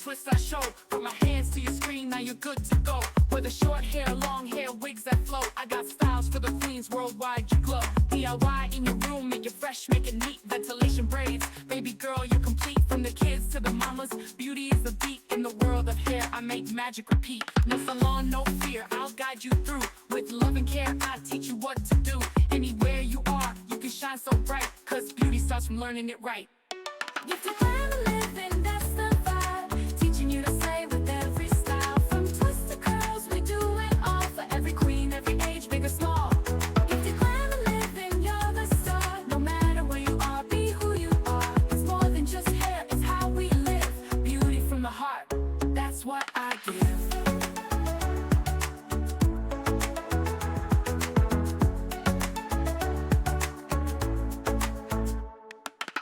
twist I showed. Put my hands to your screen, now you're good to go. Whether short hair, long hair, wigs that float, I got styles for the queens worldwide, you glow. DIY in your room, make it fresh, make it neat. Ventilation braids, baby girl, you're complete. From the kids to the mamas, beauty is the beat. In the world of hair, I make magic repeat. No salon, no fear, I'll guide you through. With love and care, I teach you what to do. Anywhere you are, you can shine so bright, cause beauty starts from learning it right. Gifted plan a living, that's the vibe. Teaching you to slay with every style. From twists to curls, we do it all. For every queen, every age, big or small. Gifted plan a living, you're the star. No matter where you are, be who you are. It's more than just hair, it's how we live. Beauty from the heart, that's what I give.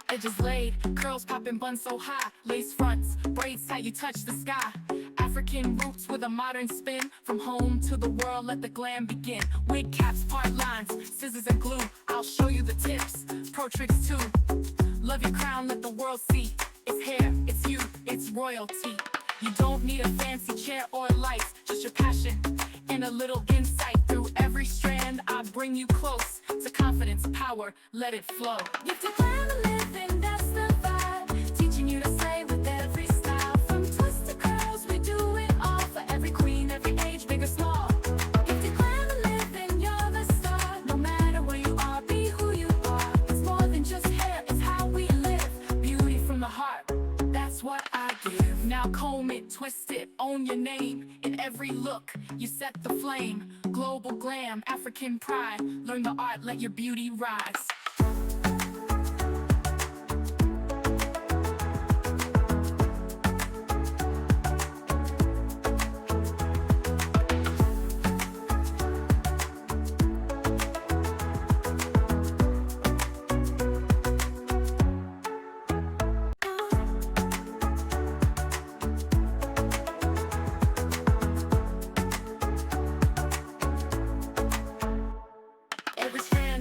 Edges laid, curls popping, buns so high. Lace fronts, braids tight, you touch the sky. African roots with a modern spin. From home to the world, let the glam begin. Wig caps, part lines, scissors and glue. I'll show you the tips, pro tricks too. Love your crown, let the world see. It's hair, it's you, it's royalty. You don't need a fancy chair or lights, just your passion and a little insight. Through every strand, I bring you close to confidence, power, let it flow. Gifted plan a living, that's the vibe. Teaching you to slay with every style. From twists to curls, we do it all. For every queen, every age, big or small. Gifted plan a living, you're the star. No matter where you are, be who you are. It's more than just hair, it's how we live. Beauty from the heart, that's what I give. Now comb it, twist it, own your name. In every look, you set the flame. Global glam, African pride. Learn the art, let your beauty rise.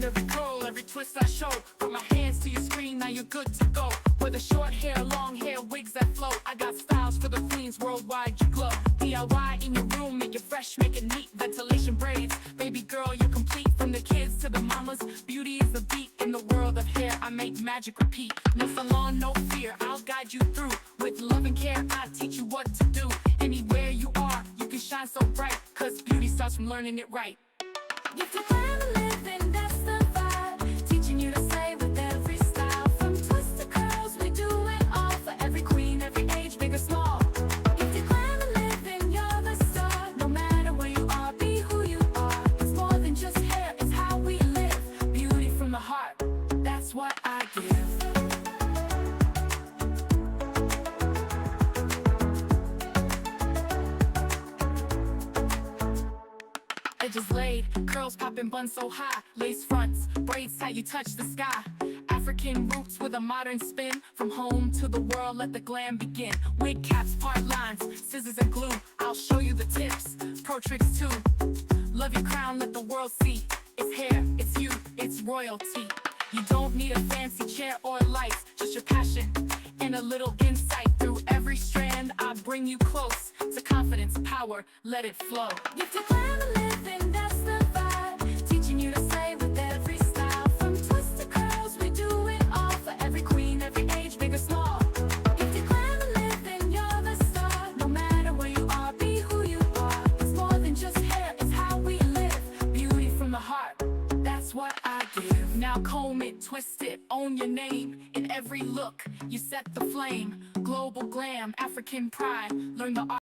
Every curl, every twist I showed. Put my hands to your screen, now you're good to go. Whether short hair, long hair, wigs that float, I got styles for the queens worldwide, you glow. DIY in your room, make it fresh, make it neat. Ventilation braids, baby girl, you're complete. From the kids to the mamas, beauty is the beat. In the world of hair, I make magic repeat. No salon, no fear, I'll guide you through. With love and care, I teach you what to do. Anywhere you are, you can shine so bright, cause beauty starts from learning it right. Gifted plan a living, that's the vibe. Teaching you to slay with every style. From twists to curls, we do it all. For every queen, every age, big or small. Gifted plan a living, you're the star. No matter where you are, be who you are. It's more than just hair, it's how we live. Beauty from the heart, that's what I give. Edges laid, curls popping, buns so high. Lace fronts, braids tight, you touch the sky. African roots with a modern spin. From home to the world, let the glam begin. Wig caps, part lines, scissors and glue. I'll show you the tips, pro tricks too. Love your crown, let the world see. It's hair, it's you, it's royalty. You don't need a fancy chair or lights, just your passion and a little insight. Through every strand, I bring you close to confidence, power, let it flow. Gifted plan a living, that's the vibe. Teaching you to slay with every style. From twists to curls, we do it all. For every queen, every age, big or small. Gifted plan a living, you're the star. No matter where you are, be who you are. It's more than just hair, it's how we live. Beauty from the heart, that's what I give. Now comb it, twist it, own your name. In every look, you set the flame. Global glam, African pride. Learn the art.